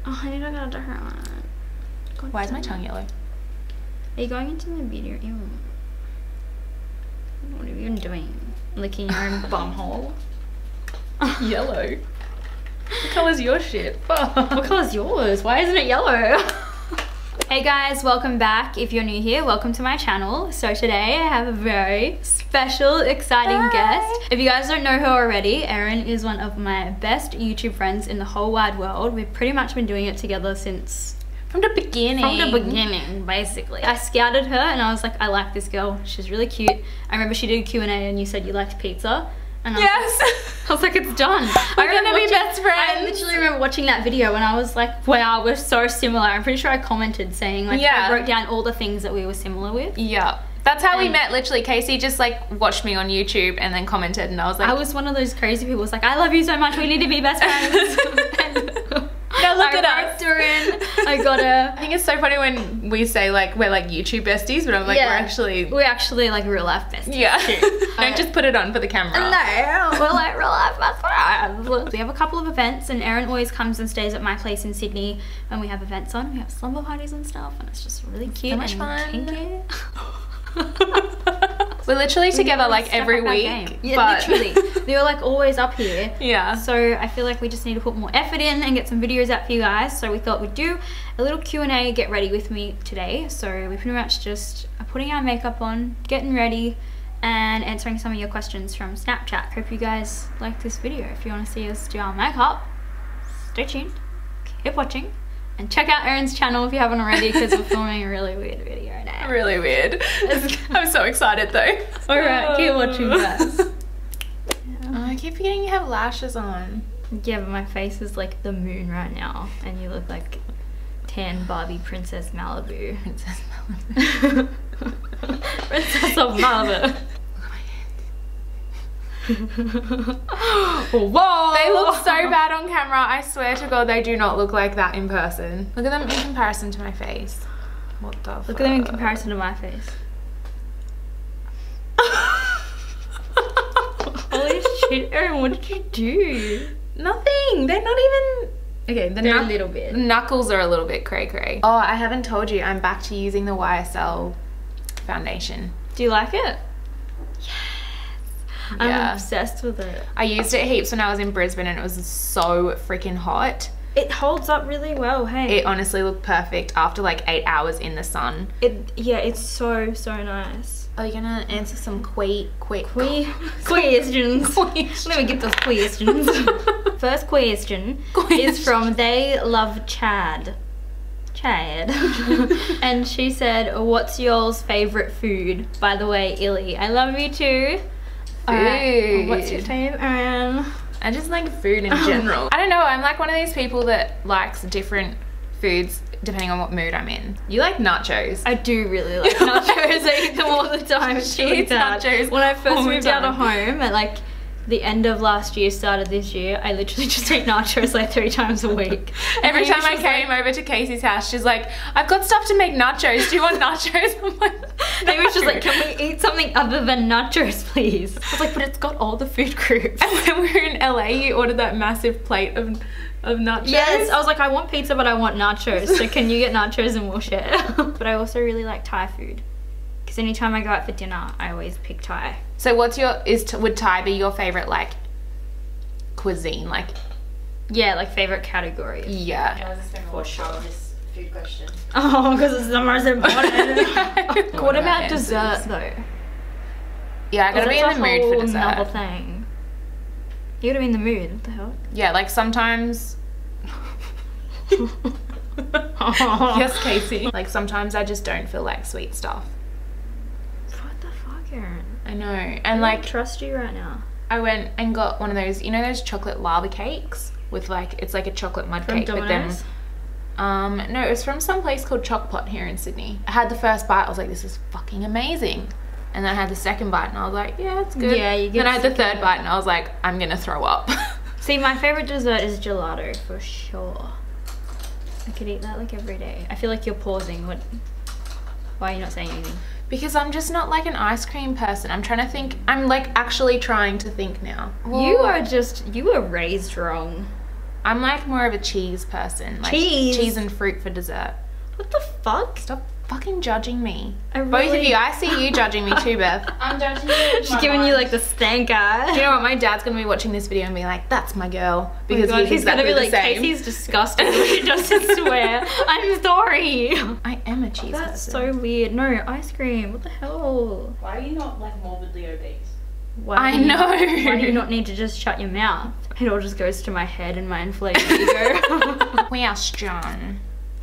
Oh, I need to go to her one. Why is my tongue yellow? Are you going into the video? Ew. What have you been doing? Licking your own bum hole? Yellow. What colour's your shit? Fuck. What colour's yours? Why isn't it yellow? Hey guys, welcome back. If you're new here, welcome to my channel. So today I have a very special, exciting guest. If you guys don't know her already, Erin is one of my best YouTube friends in the whole wide world. We've pretty much been doing it together since... From the beginning, basically. I scouted her and I was like, I like this girl. She's really cute. I remember she did a Q&A and you said you liked pizza. And I was like, it's done. We're gonna be best friends. I literally remember watching that video and I was like, wow, we're so similar. I'm pretty sure I commented saying like, I wrote down all the things that we were similar with. Yeah. That's how we met, literally. Kasey just like watched me on YouTube and then commented and I was like... I was one of those crazy people who was like, I love you so much, we need to be best friends. Now look at us. Her in. I got her. I think it's so funny when we say like we're like YouTube besties, but I'm like we're actually like real life besties. Yeah. Don't just put it on for the camera. No, we're like real life best friends. We have a couple of events and Erin always comes and stays at my place in Sydney when we have events on. We have slumber parties and stuff and it's just really cute. So much fun. Kinky. We're literally together like every week. Yeah, literally. They're like always up here. Yeah. So I feel like we just need to put more effort in and get some videos out for you guys. So we thought we'd do a little Q&A, get ready with me today. So we pretty much just are putting our makeup on, getting ready, and answering some of your questions from Snapchat. Hope you guys like this video. If you want to see us do our makeup, stay tuned, keep watching. And check out Erin's channel if you haven't already because we're filming a really weird video now. Really weird. I'm so excited though. Alright, keep watching guys. Oh, I keep forgetting you have lashes on. Yeah, but my face is like the moon right now and you look like tan Barbie Princess Malibu. Princess Malibu. Princess of Malibu. Whoa! They look so bad on camera. I swear to God, they do not look like that in person. Look at them in comparison to my face. What the fuck? Look at them in comparison to my face. Holy shit, Erin, what did you do? Nothing. They're not even... Okay, they're a little bit. The knuckles are a little bit cray-cray. Oh, I haven't told you. I'm back to using the YSL foundation. Do you like it? I'm obsessed with it. I used it heaps when I was in Brisbane and it was so freaking hot. It holds up really well, hey. It honestly looked perfect after like 8 hours in the sun. Yeah, it's so nice. Are you gonna answer some questions? Let me get those questions. First question is from They Love Chad. And she said, what's y'all's favourite food? By the way, Illy, I love you too. Alright, what's your favourite? I just like food in general. I don't know, I'm like one of these people that likes different foods depending on what mood I'm in. You like nachos. I do really like nachos. I eat them all the time. She eats nachos. When I first moved out of home at like the end of last year, started this year, I literally just ate nachos like 3 times a week. Every time I came over to Kasey's house, she's like, I've got stuff to make nachos. Do you want nachos? I'm like, no. Maybe she's like, can we eat something other than nachos, please? I was like, but it's got all the food groups. And when we were in LA, you ordered that massive plate of nachos. Yes, I was like, I want pizza, but I want nachos. So can you get nachos and we'll share? But I also really like Thai food. Because anytime I go out for dinner, I always pick Thai. So what's would Thai be your favorite like cuisine? Like, yeah, like favorite category. Yeah. For sure. This food question. Oh, because it's the most important. What about dessert though? Yeah, I gotta be in the mood for dessert. Another thing. You gotta be in the mood. What the hell? Yeah, like sometimes. Yes, Kasey. Like sometimes I just don't feel like sweet stuff. What the fuck, Erin? I know, and I like don't trust you right now. I went and got one of those, you know, those chocolate lava cakes with like, it's like a chocolate mud cake with them. No, it was from some place called Choc-Pot here in Sydney. I had the first bite, I was like, this is fucking amazing. And then I had the second bite and I was like, yeah, it's good. Yeah, you get. Then I had the third bite and I was like, I'm gonna throw up. See, my favorite dessert is gelato for sure. I could eat that like every day. I feel like you're pausing. Why are you not saying anything? Because I'm just not like an ice cream person. I'm trying to think. I'm like actually trying to think now. Well, you were raised wrong. I'm like more of a cheese person. Like cheese and fruit for dessert. What the fuck? Stop fucking judging me. Really... Both of you, I see you judging me too, Beth. I'm judging you. She's giving you like the stank eye. Do you know what? My dad's gonna be watching this video and be like, "That's my girl," because he's exactly gonna be like, the same. "Kasey's disgusting." She doesn't swear. I'm sorry. I am a cheese person. That's so weird. No, ice cream. What the hell? Why are you not like morbidly obese? I know. Why do you not need to just shut your mouth? It all just goes to my head and my inflated ego. Wow, John.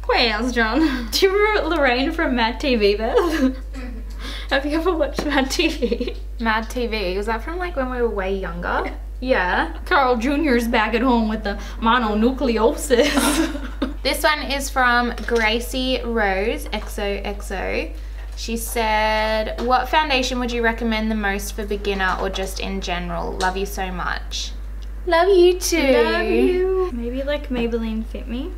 Where's John? Do you remember Lorraine from Mad TV, Beth? Have you ever watched Mad TV? Mad TV? Was that from like when we were way younger? Yeah. Carl Jr.'s back at home with the mononucleosis. This one is from Gracie Rose, XOXO. She said, what foundation would you recommend the most for beginner or just in general? Love you so much. Love you too. Love you. Maybe like Maybelline Fit Me.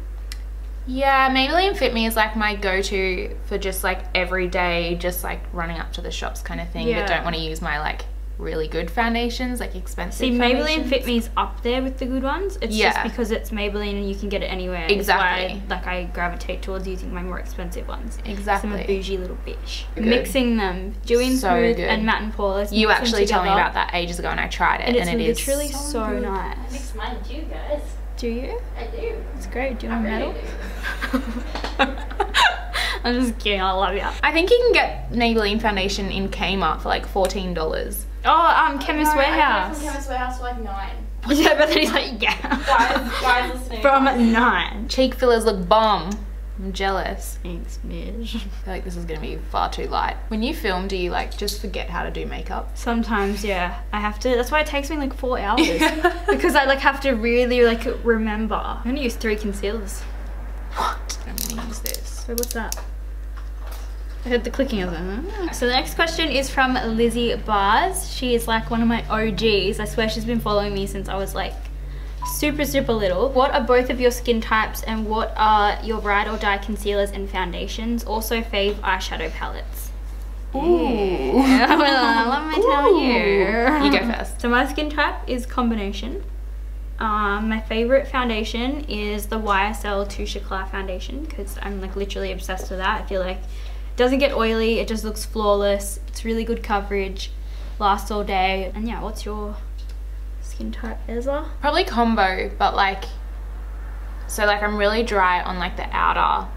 Yeah, Maybelline Fit Me is like my go-to for just like every day, just like running up to the shops kind of thing, but don't want to use my like really good foundations, like expensive foundations. Maybelline Fit Me's up there with the good ones. It's just because it's Maybelline and you can get it anywhere. Exactly. That's why I gravitate towards using my more expensive ones. Exactly. I'm a bougie little bitch. Good. Mixing them, doing so Smooth good. and Matte and Poreless. You actually told me about that ages ago and I tried it, and it's literally so nice. I mix mine too, guys. Do you? I do. It's great. Do you want really metal? I'm just kidding. I love you. I think you can get Maybelline foundation in Kmart for like $14. Oh, Chemist Warehouse. From Chemist Warehouse for like 9. Yeah, but then he's like, yeah. Guys listening. From 9. Cheek fillers look bomb. I'm jealous. Thanks, bitch. I feel like this is gonna be far too light. When you film, do you like just forget how to do makeup? Sometimes, yeah. I have to. That's why it takes me like 4 hours. Because I like have to really like remember. I'm gonna use 3 concealers. What? I'm gonna use this. So what's that? I heard the clicking of them. So the next question is from Lizzie Bars. She is like one of my OGs. I swear she's been following me since I was like super little. What are both of your skin types and what are your ride or die concealers and foundations? Also fave eyeshadow palettes. Ooh. Yeah, well, let me tell you. You go first. So my skin type is combination. My favorite foundation is the YSL Touche Eclat foundation because I'm like literally obsessed with that. I feel like it doesn't get oily, it just looks flawless. It's really good coverage, lasts all day. And yeah, what's your skin type, Ezra? Probably combo, but like, so like I'm really dry on like the outer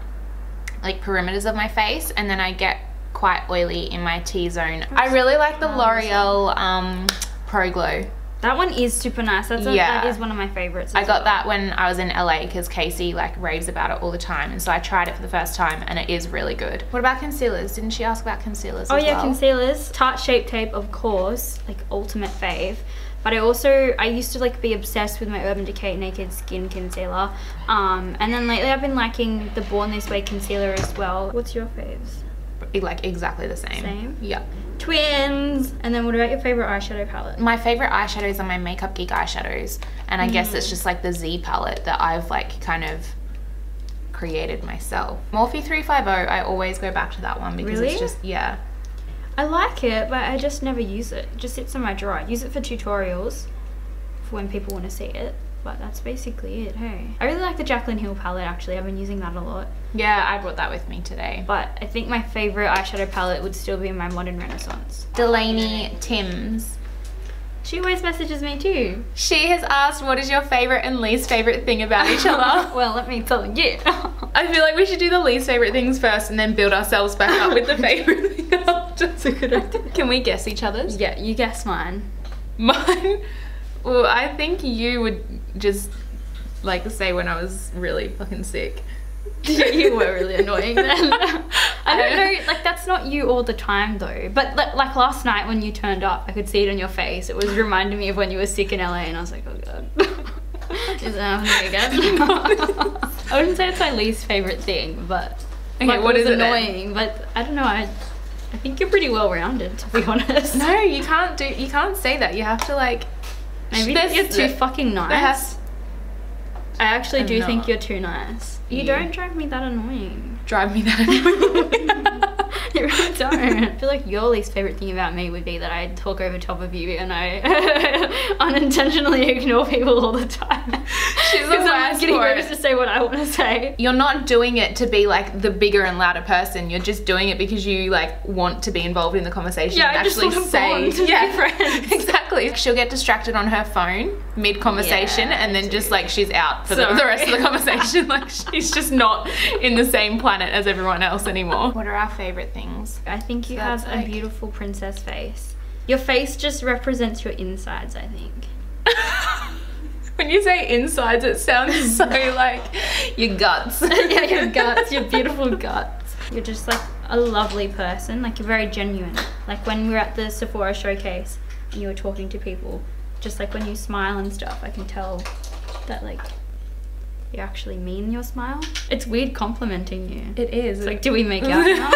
like perimeters of my face, and then I get quite oily in my T-zone. I really like the L'Oreal Pro Glow. That one is super nice. That is one of my favorites. I got that when I was in LA because Kasey like raves about it all the time, and so I tried it for the first time and it is really good. What about concealers? Didn't she ask about concealers as well? Concealers. Tarte Shape Tape, of course, like ultimate fave. But I used to like be obsessed with my Urban Decay Naked Skin Concealer. And then lately I've been liking the Born This Way concealer as well. What's your faves? Like exactly the same. Same? Yeah. Twins. And then what about your favorite eyeshadow palette? My favorite eyeshadows are my Makeup Geek eyeshadows, and I guess it's just like the Z palette that I've like kind of created myself. Morphe 350, I always go back to that one because it's just, yeah. I like it, but I just never use it. It just sits in my drawer. I use it for tutorials for when people want to see it, but that's basically it, hey. I really like the Jaclyn Hill palette actually. I've been using that a lot. Yeah, I brought that with me today. But I think my favorite eyeshadow palette would still be my Modern Renaissance. Delaney Timms. She always messages me too. She has asked, what is your favorite and least favorite thing about each other? Well, let me tell you. I feel like we should do the least favorite things first and then build ourselves back up with the favorite thing after. That's a good idea. Can we guess each other's? Yeah, you guess mine. Mine? Well, I think you would just like say when I was really fucking sick. Yeah, you were really annoying then. I don't know, like that's not you all the time though. But like last night when you turned up, I could see it on your face. It was reminding me of when you were sick in LA and I was like, oh god. Is it happening again? I wouldn't say it's my least favourite thing, but okay, like, what is it annoying, but I don't know, I think you're pretty well rounded to be honest. No, you can't say that. You have to like, maybe you're too fucking nice. I actually do think you're too nice. You don't drive me that annoying. Drive me that annoying. You really don't. I feel like your least favourite thing about me would be that I talk over top of you and I unintentionally ignore people all the time. She's the I'm worst getting for ready it. to say what I want to say. You're not doing it to be like the bigger and louder person. You're just doing it because you like want to be involved in the conversation Yeah, and I just actually want to say bond to be friends. Exactly. She'll get distracted on her phone mid-conversation Yeah, and then just like she's out for the Sorry. rest of the conversation. Like she's just not in the same planet as everyone else anymore. What are our favorite things? I think you So have that's a like- beautiful princess face. Your face just represents your insides, I think. When you say insides, it sounds so like your guts. Yeah, your guts, your beautiful guts. You're just like a lovely person, like you're very genuine. Like when we were at the Sephora showcase and you were talking to people, just like when you smile and stuff, I can tell that like you actually mean your smile. It's weird complimenting you. It is. It's like, do we make out now?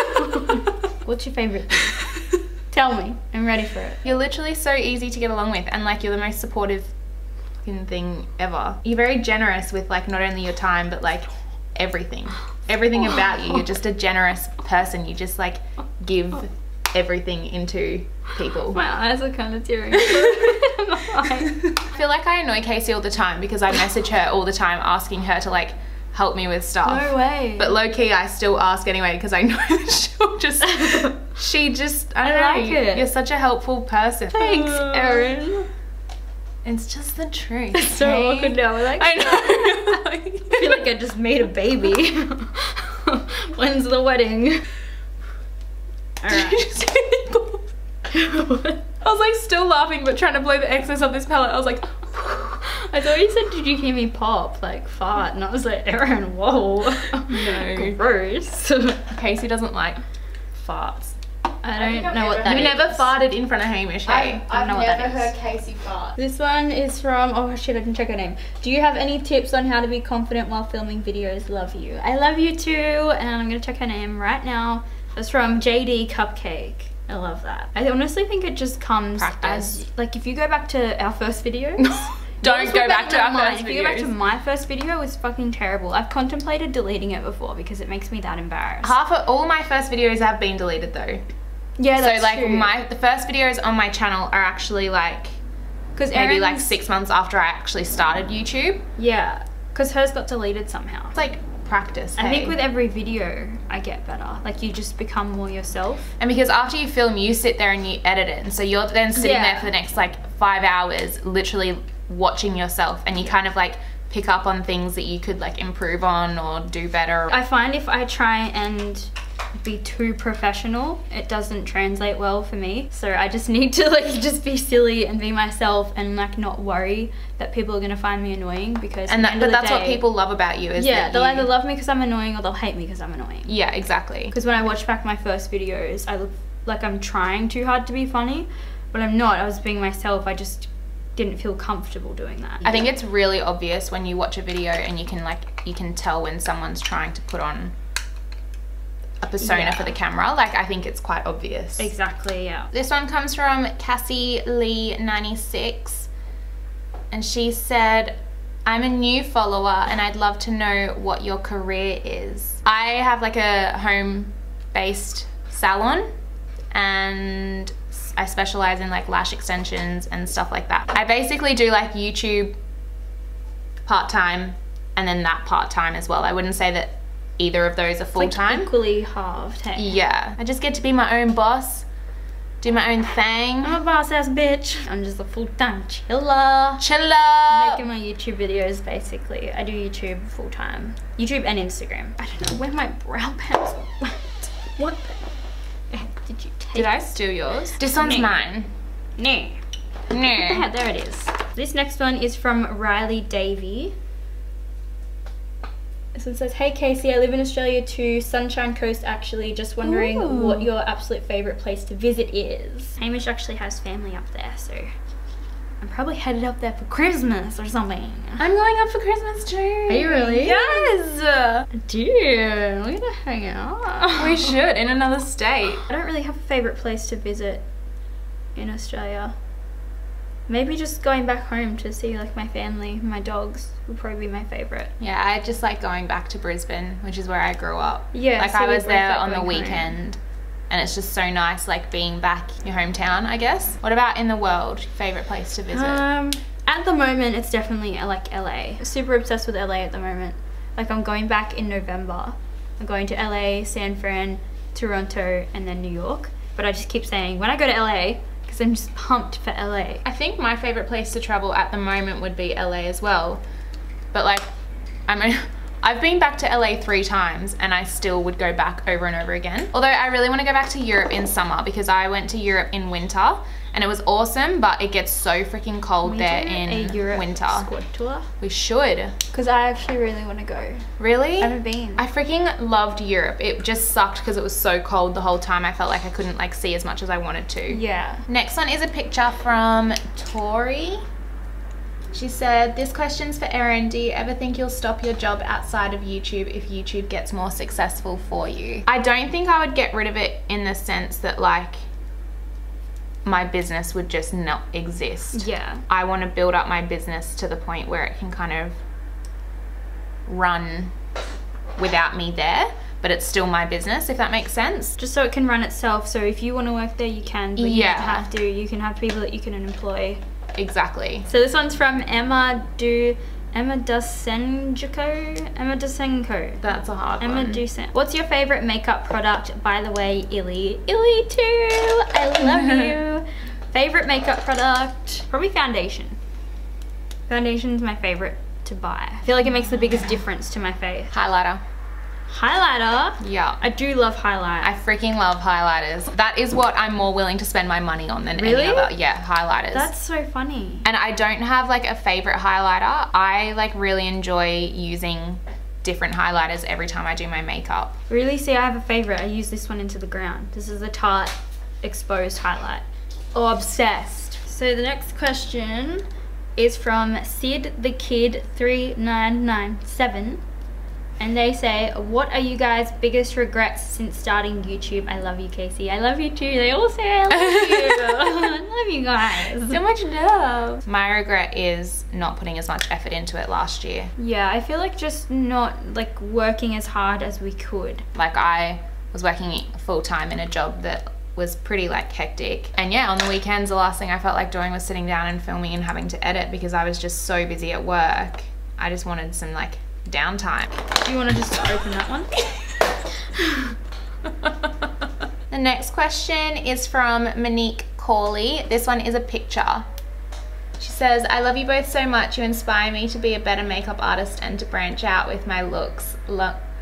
What's your favorite thing? Tell me, I'm ready for it. You're literally so easy to get along with and like you're the most supportive fucking thing ever. You're very generous with like not only your time but like everything. Everything about you. You're just a generous person. You just like give everything into people. My eyes are kind of tearing. I feel like I annoy Kasey all the time because I message her all the time asking her to like help me with stuff. No way. But low key I still ask anyway because I know that she'll just, I don't know. like it. You're such a helpful person. Thanks, Erin. It's just the truth. It's so okay? awkward now. We're like, I know. I feel like I just made a baby. When's the wedding? Alright. I was like still laughing but trying to blow the excess of this palette. I was like, I thought you said, did you hear me pop? Like fart. And I was like, Erin, whoa. No. Gross. Kasey doesn't like farts. I think don't I've know what never- that You is. never farted in front of Hamish, hey? I I've know what that never is. heard Kasey fart. This one is from, oh shit, I didn't check her name. Do you have any tips on how to be confident while filming videos? Love you. I love you too. And I'm gonna check her name right now. It's from JD Cupcake. I love that. I honestly think it just comes Practice. as, like if you go back to our first videos. Don't go back to our first If you go back to videos. my first video, it was fucking terrible. I've contemplated deleting it before because it makes me that embarrassed. Half of all my first videos have been deleted though. Yeah, that's So like true. the first videos on my channel are actually like Because maybe like 6 months after I actually started YouTube. Yeah, because hers got deleted somehow. It's like practice. I think hey? with every video, I get better. Like you just become more yourself. And because after you film, you sit there and you edit it, and so you're then sitting Yeah. there for the next like 5 hours, literally watching yourself, and you kind of like pick up on things that you could like improve on or do better. I find if I try and be too professional, it doesn't translate well for me. So I just need to like just be silly and be myself and like not worry that people are gonna find me annoying because And at the end but of the that's what day- people love about you is Yeah, that they'll you, either love me because I'm annoying or they'll hate me because I'm annoying. yeah, exactly. Because when I watch back my first videos, I look like I'm trying too hard to be funny, but I'm not. I was being myself. I just didn't feel comfortable doing that. I think it's really obvious when you watch a video and you can tell when someone's trying to put on a persona Yeah. for the camera. Like I think it's quite obvious. Exactly, yeah. This one comes from Cassie Lee 96 and she said, I'm a new follower and I'd love to know what your career is. I have like a home-based salon and I specialize in like lash extensions and stuff like that. I basically do like YouTube part-time and then that part-time as well. I wouldn't say that either of those are full-time. Like equally halved, hey? Yeah, I just get to be my own boss, do my own thing. I'm a boss ass bitch. I'm just a full-time chiller. Chilla. Making my YouTube videos basically. I do YouTube full-time. YouTube and Instagram. I don't know where my brow pencil went. What the heck did you take? Did I steal yours? This one's No. mine. No. No. Yeah, there it is. This next one is from Riley Davey. This one says, hey Kasey, I live in Australia too, Sunshine Coast actually, just wondering Ooh. what your absolute favourite place to visit is. Hamish actually has family up there, so I'm probably headed up there for Christmas or something. I'm going up for Christmas too. Are you really? Yes. Dude, we're gonna hang out. We should, in another state. I don't really have a favourite place to visit in Australia. Maybe just going back home to see like my family, my dogs would probably be my favourite. Yeah, I just like going back to Brisbane, which is where I grew up. Yeah, like so I we was both there like on the going home. weekend and it's just so nice like being back in your hometown, I guess. What about in the world? Favorite place to visit? At the moment it's definitely like LA. Super obsessed with LA at the moment. Like I'm going back in November. I'm going to LA, San Fran, Toronto, and then New York. But I just keep saying when I go to LA, because I'm just pumped for LA. I think my favorite place to travel at the moment would be LA as well. But like, I've been back to LA 3 times and I still would go back over and over again. Although I really want to go back to Europe in summer because I went to Europe in winter and it was awesome, but it gets so freaking cold there in winter. Squad tour? We should. Because I actually really want to go. Really? I haven't been. I freaking loved Europe. It just sucked because it was so cold the whole time. I felt like I couldn't like see as much as I wanted to. Yeah. Next one is a picture from Tori. She said, this question's for Erin. Do you ever think you'll stop your job outside of YouTube if YouTube gets more successful for you? I don't think I would get rid of it in the sense that like my business would just not exist. Yeah. I want to build up my business to the point where it can kind of run without me there, but it's still my business, if that makes sense. Just so it can run itself. So if you want to work there, you can, but you don't have to. You can have people that you can employ. Exactly. So this one's from Emma Dusenko. That's a hard one. Emma Dusen. What's your favorite makeup product? By the way, Illy too. I love you. Favorite makeup product? Probably foundation. Foundation's my favorite to buy. I feel like it makes the biggest difference to my face. Highlighter. Highlighter? Yeah. I do love highlight. I freaking love highlighters. That is what I'm more willing to spend my money on than any other. Yeah, highlighters. That's so funny. And I don't have like a favorite highlighter. I like really enjoy using different highlighters every time I do my makeup. Really? See, I have a favorite. I use this one into the ground. This is the Tarte Exposed Highlight. Oh, obsessed. So the next question is from Sid the Kid 3997. And they say, what are you guys' biggest regrets since starting YouTube? I love you, Kasey. I love you too. They all say I love you. I love you guys. So much love. My regret is not putting as much effort into it last year. Yeah, I feel like just not like working as hard as we could. Like I was working full time in a job that was pretty like hectic. And yeah, on the weekends, the last thing I felt like doing was sitting down and filming and having to edit because I was just so busy at work. I just wanted some like downtime. Do you want to just open that one? The next question is from Monique Corley. This one is a picture. She says, I love you both so much. You inspire me to be a better makeup artist and to branch out with my looks.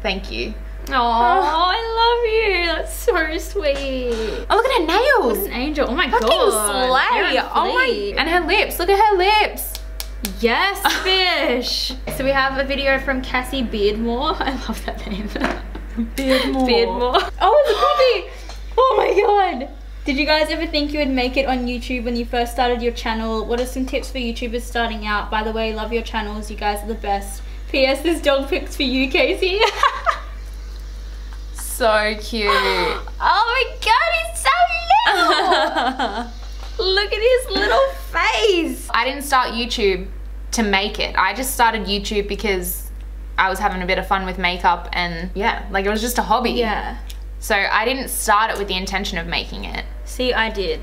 Thank you. Oh, I love you. That's so sweet. Oh, look at her nails. What an angel. Oh my fucking god. slay. Oh my. And her lips. Look at her lips. Yes, fish. So we have a video from Cassie Beardmore. I love that name. Beardmore. Oh, it's a puppy. Oh my god. Did you guys ever think you would make it on YouTube when you first started your channel? What are some tips for YouTubers starting out? By the way, love your channels. You guys are the best. P.S. This dog pics for you, Kasey. So cute. Oh my god, he's so little. Look at his little face. I didn't start YouTube to make it. I just started YouTube because I was having a bit of fun with makeup and yeah, like it was just a hobby. Yeah. So I didn't start it with the intention of making it. See, I did.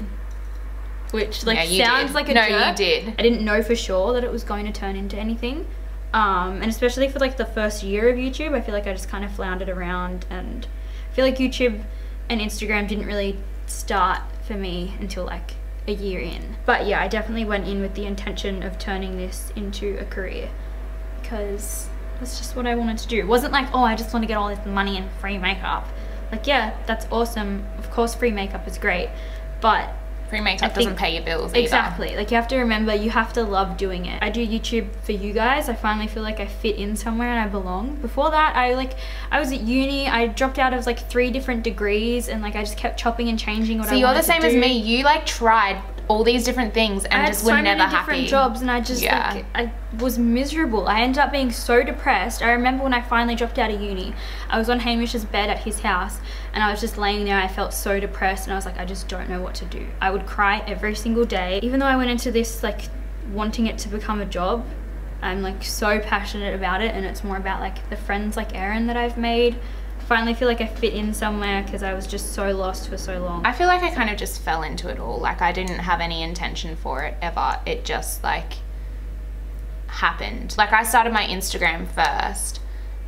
Which like yeah, sounds did. like a no, jerk. you did. I didn't know for sure that it was going to turn into anything. And especially for like the first year of YouTube, I feel like I just kind of floundered around, and I feel like YouTube and Instagram didn't really start for me until like a year in. But yeah, I definitely went in with the intention of turning this into a career because that's just what I wanted to do. It wasn't like, oh, I just want to get all this money and free makeup. Like, yeah, that's awesome. Of course, free makeup is great, but free makeup doesn't pay your bills either. Exactly. Like, you have to remember, you have to love doing it. I do YouTube for you guys. I finally feel like I fit in somewhere and I belong. Before that, I was at uni. I dropped out of like 3 different degrees and like I just kept chopping and changing what I wanted to do. So you're the same as me. You like tried all these different things and just were never happy. I had so many different jobs and I just like, I was miserable. I ended up being so depressed. I remember when I finally dropped out of uni, I was on Hamish's bed at his house and I was just laying there. I felt so depressed and I was like, I just don't know what to do. I would cry every single day. Even though I went into this like wanting it to become a job, I'm like so passionate about it, and it's more about like the friends like Erin that I've made finally feel like I fit in somewhere because I was just so lost for so long. I feel like I kind of just fell into it all. Like I didn't have any intention for it ever. It just like happened. Like I started my Instagram first,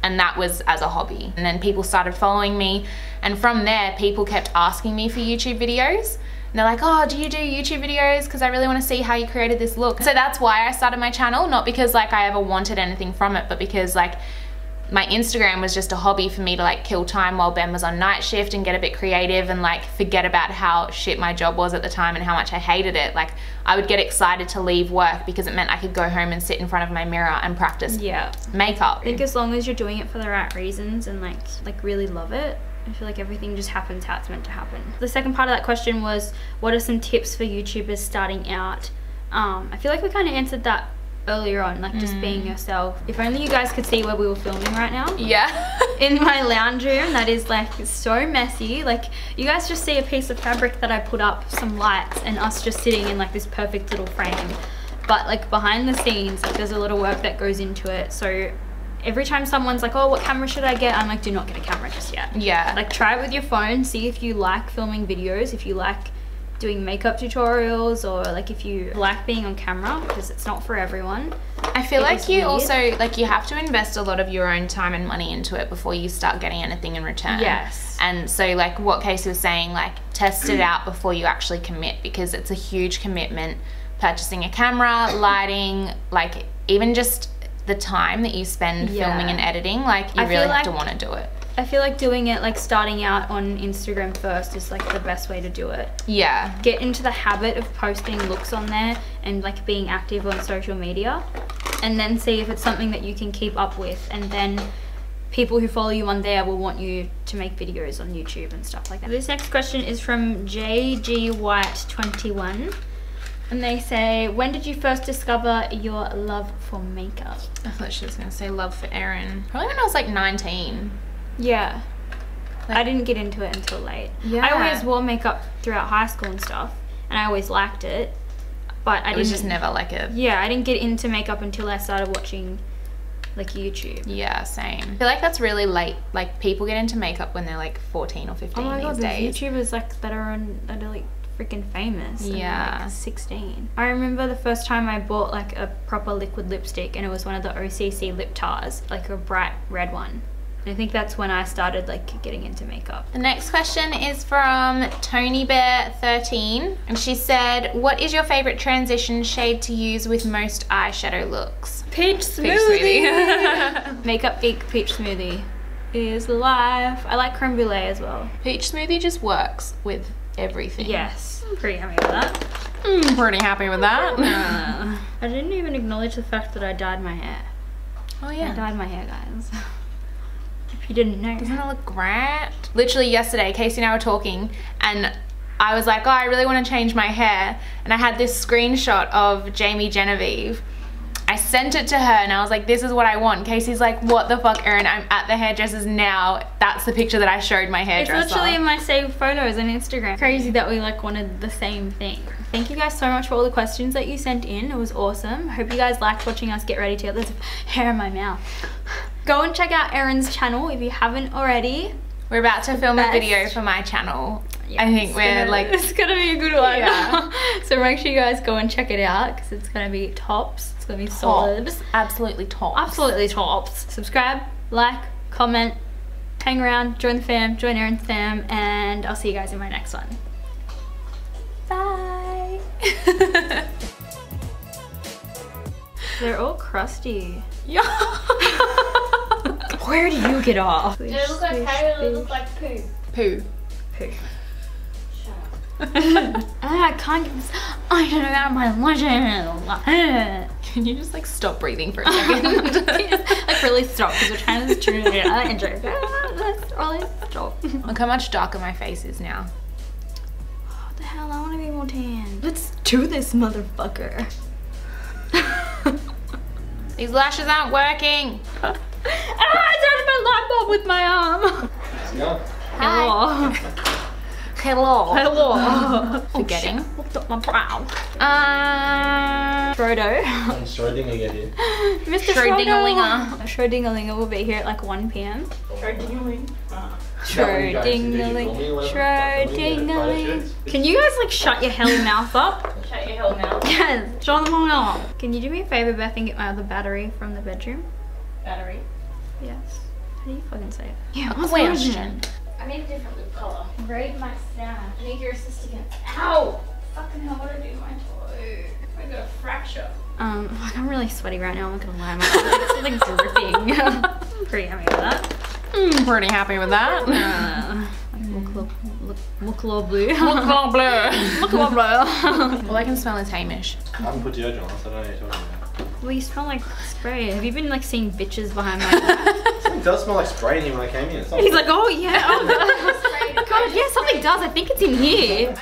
and that was as a hobby. And then people started following me, and from there people kept asking me for YouTube videos. And they're like, oh, do you do YouTube videos? Because I really want to see how you created this look. So that's why I started my channel, not because like I ever wanted anything from it, but because like my Instagram was just a hobby for me to like kill time while Ben was on night shift and get a bit creative and like forget about how shit my job was at the time and how much I hated it. Like I would get excited to leave work because it meant I could go home and sit in front of my mirror and practice makeup. I think as long as you're doing it for the right reasons and like really love it, I feel like everything just happens how it's meant to happen. The second part of that question was, what are some tips for YouTubers starting out? I feel like we kind of answered that earlier on, like just being yourself. If only you guys could see where we were filming right now. Yeah. In my lounge room that is like so messy. Like you guys just see a piece of fabric that I put up, some lights, and us just sitting in like this perfect little frame. But like behind the scenes, like there's a lot of work that goes into it. So every time someone's like, oh, what camera should I get? I'm like, do not get a camera just yet. Yeah. Like try it with your phone, see if you like filming videos, if you like doing makeup tutorials, or like if you like being on camera, because it's not for everyone. I feel like you also, like you have to invest a lot of your own time and money into it before you start getting anything in return. Yes. And so like what Kasey was saying, like test it out before you actually commit, because it's a huge commitment. Purchasing a camera, lighting, like even just the time that you spend filming and editing, like you really have to want to do it. I feel like doing it, like starting out on Instagram first is like the best way to do it. Yeah. Get into the habit of posting looks on there and like being active on social media, and then see if it's something that you can keep up with, and then people who follow you on there will want you to make videos on YouTube and stuff like that. This next question is from JG White 21. And they say, when did you first discover your love for makeup? I thought she was going to say love for Erin. Probably when I was like 19. Yeah. Like, I didn't get into it until late. Yeah. I always wore makeup throughout high school and stuff, and I always liked it. But I didn't. It was just never like a... Yeah, I didn't get into makeup until I started watching like YouTube. Yeah, same. I feel like that's really late. Like people get into makeup when they're like 14 or 15 oh my God, these days. YouTubers like that are like freaking famous. Yeah. Like 16. I remember the first time I bought like a proper liquid lipstick, and it was one of the OCC lip tars, like a bright red one. And I think that's when I started like getting into makeup. The next question is from TonyBear13, and she said, what is your favorite transition shade to use with most eyeshadow looks? Peach smoothie. Makeup Geek Peach Smoothie is life. I like creme brulee as well. Peach smoothie just works with everything. Yes, I'm pretty happy with that. Pretty happy with that. I didn't even acknowledge the fact that I dyed my hair. Oh yeah. I dyed my hair, guys. If you didn't know. Doesn't it look great? Literally yesterday, Kasey and I were talking, and I was like, oh, I really want to change my hair. And I had this screenshot of Jamie Genevieve. I sent it to her and I was like, this is what I want. Kasey's like, what the fuck, Erin? I'm at the hairdresser's now. That's the picture that I showed my hairdresser. It's literally in my saved photos on Instagram. Crazy that we like wanted the same thing. Thank you guys so much for all the questions that you sent in. It was awesome. Hope you guys liked watching us get ready to get this hair in my mouth. Go and check out Erin's channel if you haven't already. We're about to film a video for my channel. Yeah, I think it's gonna be a good one. Yeah. So make sure you guys go and check it out, because it's gonna be tops. It's gonna be solid. Absolutely tops. Absolutely tops. Subscribe, like, comment, hang around, join the fam, join Erin's fam, and I'll see you guys in my next one. Bye. They're all crusty. Yeah. Where do you get off? Did it look like hay or did it look like poo? Poo. Poo. I can't get this item out of my lunch. Can you just like stop breathing for a second? Like really stop, because we're trying to turn it out and let's really stop. Look how much darker my face is now. What the hell? I want to be more tan. Let's do this, motherfucker. These lashes aren't working. I touched my light bulb with my arm. Hi. Hello. Hello. Forgetting. Looked up my brow. Frodo. Schrodinger get here. Mr. Schrodingerlinger. Schrodingerlinger will be here at like 1 p.m. Schrodingerling. Schrodingerling. Can you guys like shut your hell mouth up? Shut your hell mouth. Yes, shut them all up. Can you do me a favor, Beth, and get my other battery from the bedroom? Battery. Yes. How do you fucking say it? Yeah, Question. I need a different lip colour. Raid my stash. I need your assistant. Ow! Fucking hell, what did I do to my toe? I got a fracture. Like I'm really sweaty right now, I'm not gonna lie. My eyes are like dripping. I'm pretty happy with that. Pretty happy with that. Look blue. Look blue. Look blue. All I can smell is Hamish. I haven't put deodorant on, so I don't know what you're talking about. Well, you smell like spray. Have you been like seeing bitches behind my back? Something does smell like spray in here when I came in. He's like, oh yeah. Oh, God, yeah, something does. I think it's in here.